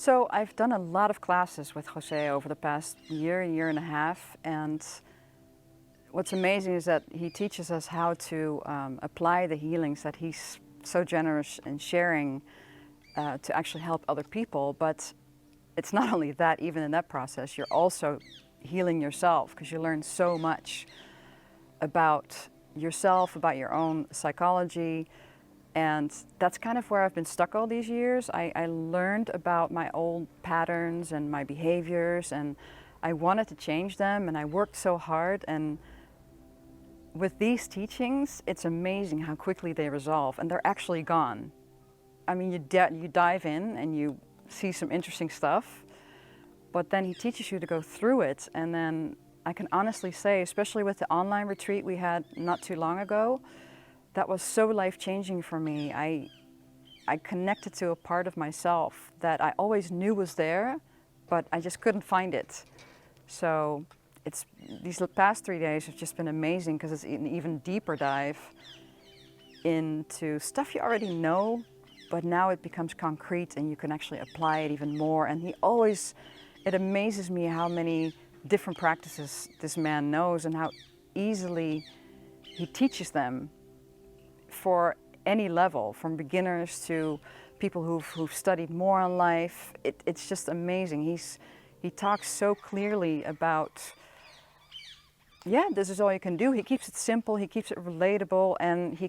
So I've done a lot of classes with Jose over the past year and a half, and what's amazing is that he teaches us how to apply the healings that he's so generous in sharing to actually help other people. But it's not only that, even in that process, you're also healing yourself, because you learn so much about yourself, about your own psychology. And that's kind of where I've been stuck all these years. I learned about my old patterns and my behaviors, and I wanted to change them, and I worked so hard. And with these teachings, it's amazing how quickly they resolve, and they're actually gone. I mean, you dive in and you see some interesting stuff, but then he teaches you to go through it. And then I can honestly say, especially with the online retreat we had not too long ago, that was so life-changing for me. I connected to a part of myself that I always knew was there, but I just couldn't find it. So these past 3 days have just been amazing, because it's an even deeper dive into stuff you already know, but now it becomes concrete and you can actually apply it even more. And it amazes me how many different practices this man knows and how easily he teaches them for any level, from beginners to people who've studied more on life. It's just amazing. He talks so clearly about, yeah, this is all you can do. He keeps it simple, he keeps it relatable, and he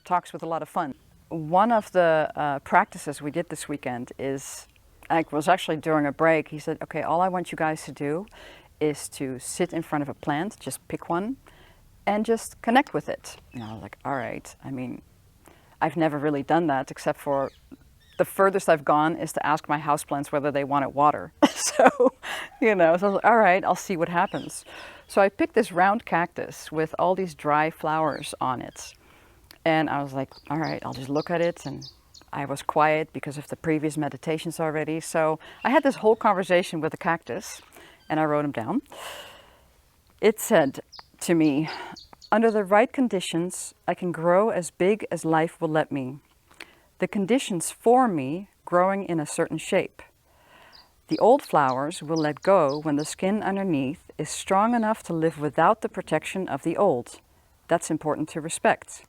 talks with a lot of fun. One of the practices we did this weekend was actually during a break. He said, okay, all I want you guys to do is to sit in front of a plant, just pick one, and just connect with it. And I was like, all right. I mean, I've never really done that, except for the furthest I've gone is to ask my houseplants whether they wanted water. So I was like, all right, I'll see what happens. So I picked this round cactus with all these dry flowers on it. And I was like, all right, I'll just look at it. And I was quiet because of the previous meditations already. So I had this whole conversation with the cactus, and I wrote them down. It said to me, under the right conditions, I can grow as big as life will let me. The conditions for me growing in a certain shape. The old flowers will let go when the skin underneath is strong enough to live without the protection of the old. That's important to respect.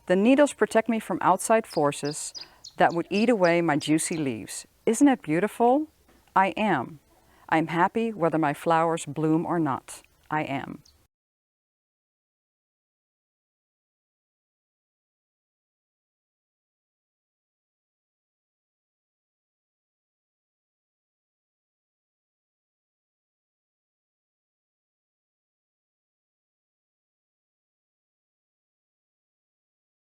The needles protect me from outside forces that would eat away my juicy leaves. Isn't it beautiful? I am. I'm happy whether my flowers bloom or not. I am.